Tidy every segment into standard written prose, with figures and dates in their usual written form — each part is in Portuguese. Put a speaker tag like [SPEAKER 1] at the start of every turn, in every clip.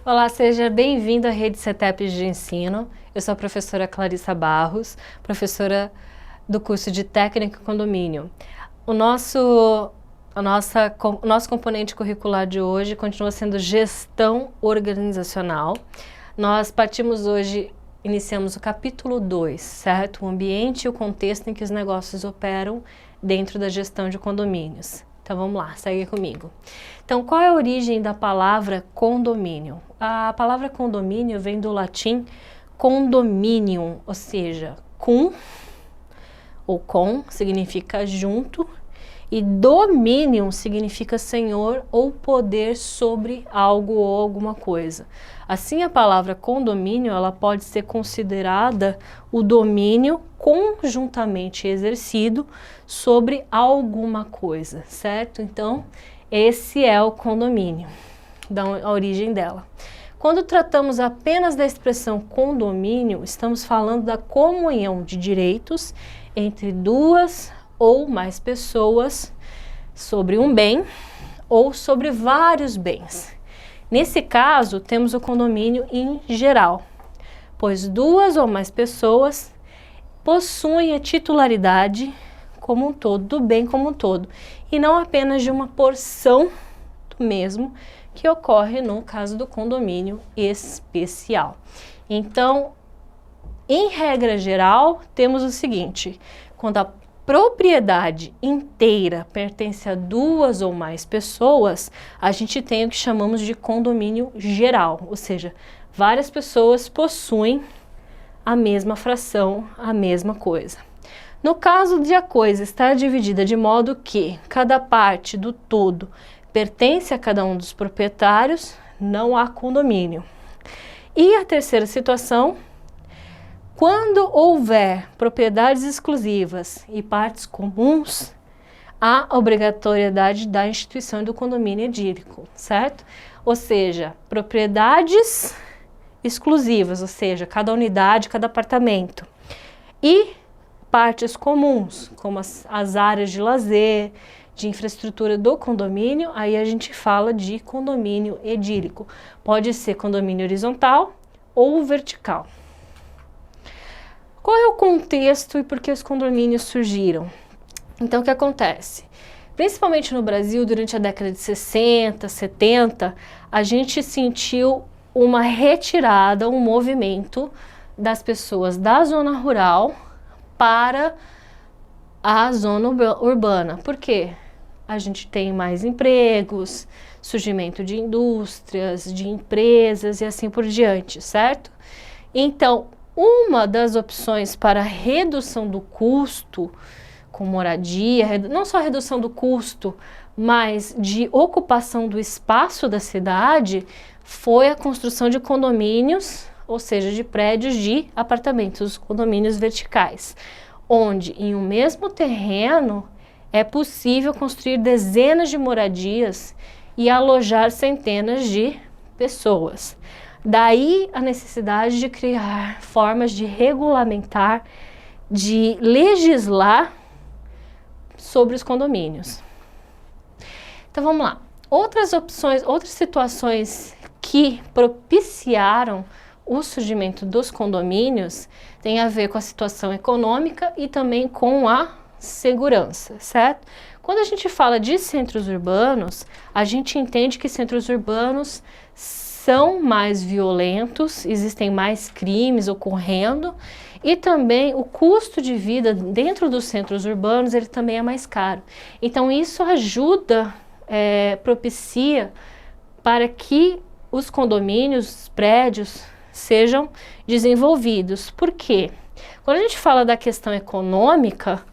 [SPEAKER 1] Olá, seja bem-vindo à Rede CETEP de Ensino. Eu sou a professora Clarissa Barros, professora do curso de Técnica e Condomínio. O nosso componente curricular de hoje continua sendo Gestão Organizacional. Nós iniciamos o capítulo 2, certo? O ambiente e o contexto em que os negócios operam dentro da gestão de condomínios. Então vamos lá, segue comigo. Então, qual é a origem da palavra condomínio? A palavra condomínio vem do latim condominium, ou seja, cum ou com significa junto e dominium significa senhor ou poder sobre algo ou alguma coisa. Assim, a palavra condomínio, ela pode ser considerada o domínio conjuntamente exercido sobre alguma coisa, certo? Então, esse é o condomínio, a origem dela. Quando tratamos apenas da expressão condomínio, estamos falando da comunhão de direitos entre duas ou mais pessoas sobre um bem ou sobre vários bens. Nesse caso, temos o condomínio em geral, pois duas ou mais pessoas possuem a titularidade como um todo, do bem como um todo, e não apenas de uma porção do mesmo, que ocorre no caso do condomínio especial. Então, em regra geral, temos o seguinte: quando a propriedade inteira pertence a duas ou mais pessoas, a gente tem o que chamamos de condomínio geral, ou seja, várias pessoas possuem a mesma fração, a mesma coisa. No caso de a coisa estar dividida de modo que cada parte do todo pertence a cada um dos proprietários, não há condomínio. E a terceira situação, quando houver propriedades exclusivas e partes comuns, há obrigatoriedade da instituição do condomínio edílico, certo? Ou seja, propriedades exclusivas, ou seja, cada unidade, cada apartamento, e partes comuns, como as áreas de lazer, de infraestrutura do condomínio, aí a gente fala de condomínio edílico. Pode ser condomínio horizontal ou vertical. Qual é o contexto e por que os condomínios surgiram? Então, o que acontece? Principalmente no Brasil, durante a década de 60, 70, a gente sentiu uma retirada, um movimento das pessoas da zona rural para a zona urbana. Por quê? A gente tem mais empregos, surgimento de indústrias, de empresas e assim por diante, certo? Então, uma das opções para redução do custo com moradia, não só redução do custo, mas de ocupação do espaço da cidade, foi a construção de condomínios, ou seja, de prédios de apartamentos, condomínios verticais, onde em um mesmo terreno é possível construir dezenas de moradias e alojar centenas de pessoas. Daí a necessidade de criar formas de regulamentar, de legislar sobre os condomínios. Então vamos lá. Outras opções, outras situações que propiciaram o surgimento dos condomínios tem a ver com a situação econômica e também com a segurança, certo? Quando a gente fala de centros urbanos, a gente entende que centros urbanos são mais violentos, existem mais crimes ocorrendo e também o custo de vida dentro dos centros urbanos ele também é mais caro. Então isso ajuda, propicia para que os condomínios, os prédios sejam desenvolvidos. Por quê? Quando a gente fala da questão econômica,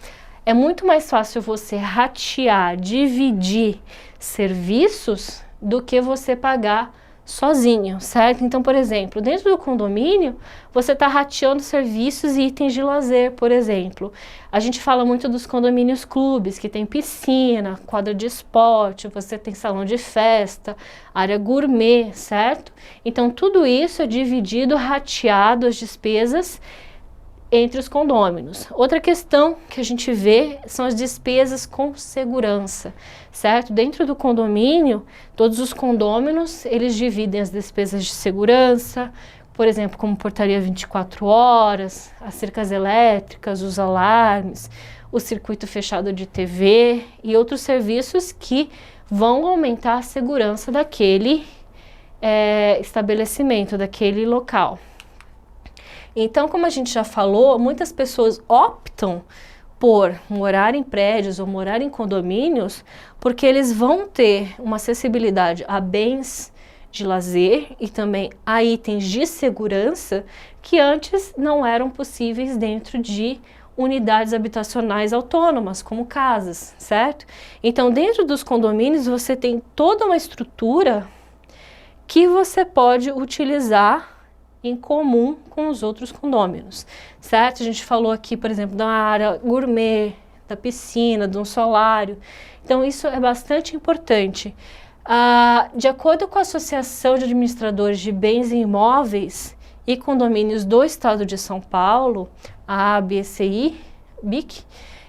[SPEAKER 1] é muito mais fácil você ratear, dividir serviços do que você pagar sozinho, certo? Então, por exemplo, dentro do condomínio, você está rateando serviços e itens de lazer, por exemplo. A gente fala muito dos condomínios clubes, que tem piscina, quadra de esporte, você tem salão de festa, área gourmet, certo? Então, tudo isso é dividido, rateado as despesas entre os condôminos. Outra questão que a gente vê são as despesas com segurança, certo? Dentro do condomínio, todos os condôminos, eles dividem as despesas de segurança, por exemplo, como portaria 24 horas, as cercas elétricas, os alarmes, o circuito fechado de TV e outros serviços que vão aumentar a segurança daquele estabelecimento, daquele local. Então, como a gente já falou, muitas pessoas optam por morar em prédios ou morar em condomínios porque eles vão ter uma acessibilidade a bens de lazer e também a itens de segurança que antes não eram possíveis dentro de unidades habitacionais autônomas, como casas, certo? Então, dentro dos condomínios, você tem toda uma estrutura que você pode utilizar em comum com os outros condôminos, certo? A gente falou aqui, por exemplo, da área gourmet, da piscina, de um solário. Então, isso é bastante importante. De acordo com a Associação de Administradores de Bens e Imóveis e Condomínios do Estado de São Paulo, a ABCI, BIC,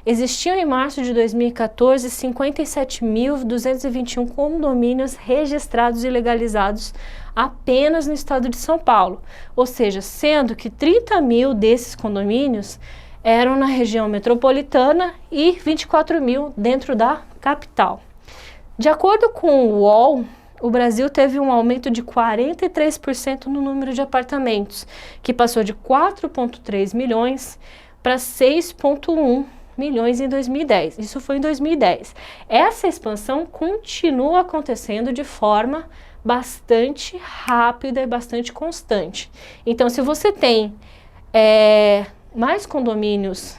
[SPEAKER 1] existiam em março de 2014 57.221 condomínios registrados e legalizados apenas no estado de São Paulo, ou seja, sendo que 30 mil desses condomínios eram na região metropolitana e 24 mil dentro da capital. De acordo com o UOL, o Brasil teve um aumento de 43% no número de apartamentos, que passou de 4,3 milhões para 6,1 milhões em 2010. Isso foi em 2010. Essa expansão continua acontecendo de forma bastante rápida e bastante constante. Então, se você tem mais condomínios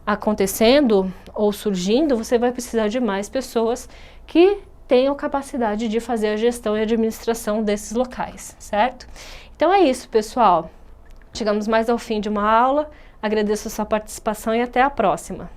[SPEAKER 1] acontecendo ou surgindo, você vai precisar de mais pessoas que tenham capacidade de fazer a gestão e administração desses locais, certo? Então é isso, pessoal. Chegamos mais ao fim de uma aula. Agradeço a sua participação e até a próxima.